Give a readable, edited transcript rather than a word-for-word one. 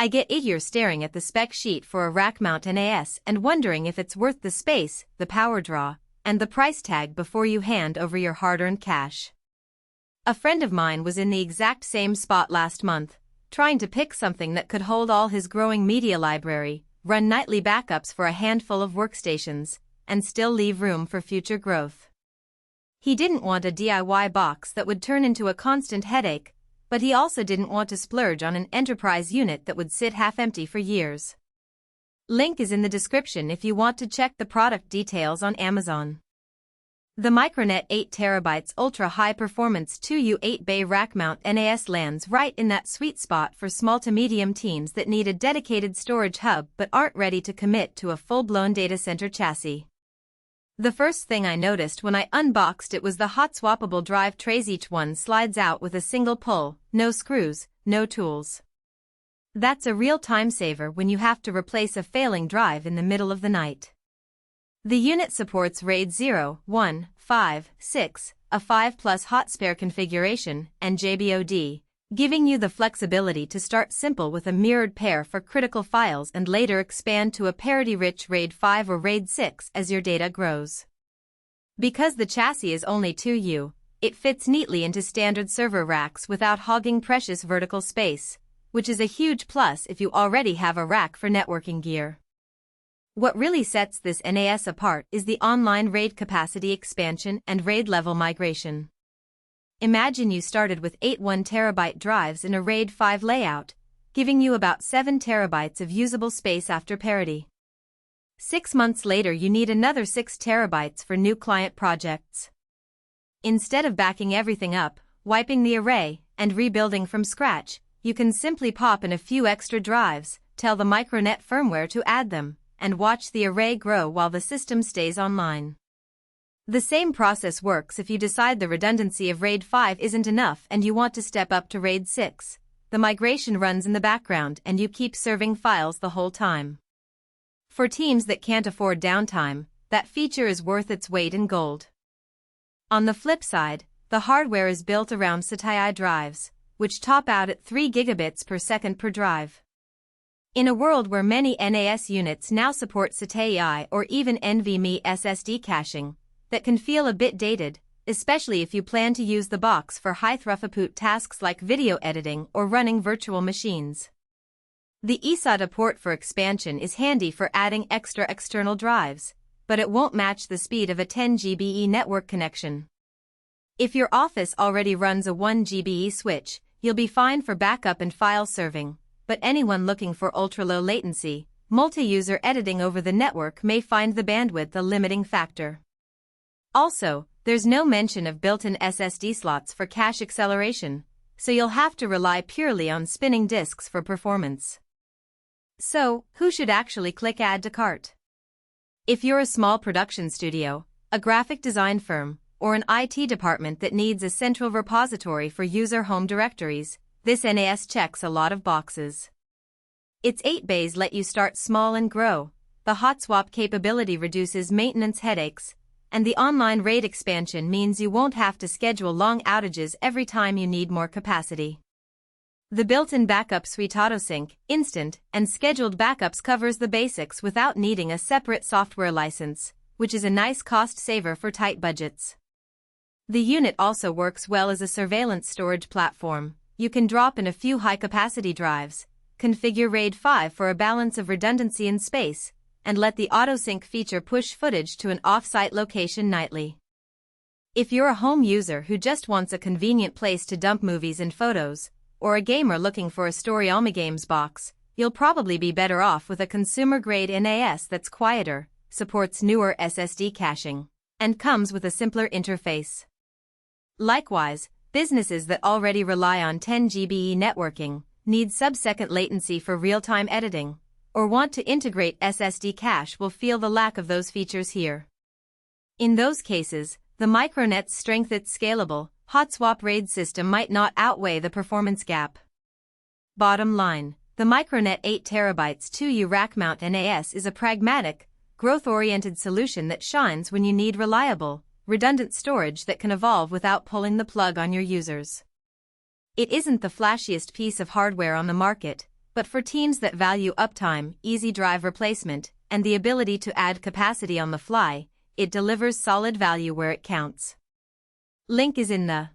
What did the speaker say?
I get eager staring at the spec sheet for a Rackmount NAS and wondering if it's worth the space, the power draw, and the price tag before you hand over your hard-earned cash. A friend of mine was in the exact same spot last month, trying to pick something that could hold all his growing media library, run nightly backups for a handful of workstations, and still leave room for future growth. He didn't want a DIY box that would turn into a constant headache, but he also didn't want to splurge on an enterprise unit that would sit half-empty for years. Link is in the description if you want to check the product details on Amazon. The MicroNet 8TB Ultra High Performance 2U 8-bay Rackmount NAS lands right in that sweet spot for small to medium teams that need a dedicated storage hub but aren't ready to commit to a full-blown data center chassis. The first thing I noticed when I unboxed it was the hot-swappable drive trays. Each one slides out with a single pull, no screws, no tools. That's a real time saver when you have to replace a failing drive in the middle of the night. The unit supports RAID 0, 1, 5, 6, a 5+ hot spare configuration, and JBOD, giving you the flexibility to start simple with a mirrored pair for critical files and later expand to a parity-rich RAID 5 or RAID 6 as your data grows. Because the chassis is only 2U, it fits neatly into standard server racks without hogging precious vertical space, which is a huge plus if you already have a rack for networking gear. What really sets this NAS apart is the online RAID capacity expansion and RAID level migration. Imagine you started with 8 1TB drives in a RAID 5 layout, giving you about 7 TB of usable space after parity. 6 months later you need another 6 TB for new client projects. Instead of backing everything up, wiping the array, and rebuilding from scratch, you can simply pop in a few extra drives, tell the MicroNet firmware to add them, and watch the array grow while the system stays online. The same process works if you decide the redundancy of RAID 5 isn't enough and you want to step up to RAID 6. The migration runs in the background and you keep serving files the whole time. For teams that can't afford downtime, that feature is worth its weight in gold. On the flip side, the hardware is built around SATA drives, which top out at 3 gigabits per second per drive. In a world where many NAS units now support SATA or even NVMe SSD caching, that can feel a bit dated, especially if you plan to use the box for high-throughput tasks like video editing or running virtual machines. The eSATA port for expansion is handy for adding extra external drives, but it won't match the speed of a 10 GBE network connection. If your office already runs a 1 GBE switch, you'll be fine for backup and file serving, but anyone looking for ultra-low latency, multi-user editing over the network may find the bandwidth a limiting factor. Also, there's no mention of built-in SSD slots for cache acceleration, so you'll have to rely purely on spinning disks for performance. So, who should actually click Add to Cart? If you're a small production studio, a graphic design firm, or an IT department that needs a central repository for user home directories, this NAS checks a lot of boxes. Its 8 bays let you start small and grow, the hot swap capability reduces maintenance headaches, and the online RAID expansion means you won't have to schedule long outages every time you need more capacity. The built-in backup suite AutoSync, instant, and scheduled backups covers the basics without needing a separate software license, which is a nice cost saver for tight budgets. The unit also works well as a surveillance storage platform. You can drop in a few high-capacity drives, configure RAID 5 for a balance of redundancy and space, and let the AutoSync feature push footage to an off-site location nightly. If you're a home user who just wants a convenient place to dump movies and photos, or a gamer looking for a Story Games box, you'll probably be better off with a consumer-grade NAS that's quieter, supports newer SSD caching, and comes with a simpler interface. Likewise, businesses that already rely on 10 GBE networking, need sub-second latency for real-time editing, or want to integrate SSD cache will feel the lack of those features here. In those cases, the MicroNet's strength, its scalable, hot-swap RAID system might not outweigh the performance gap. Bottom line, the MicroNet 8TB 2U Rackmount NAS is a pragmatic, growth-oriented solution that shines when you need reliable, redundant storage that can evolve without pulling the plug on your users. It isn't the flashiest piece of hardware on the market, But for teams that value uptime, easy drive replacement, and the ability to add capacity on the fly, it delivers solid value where it counts. Link is in the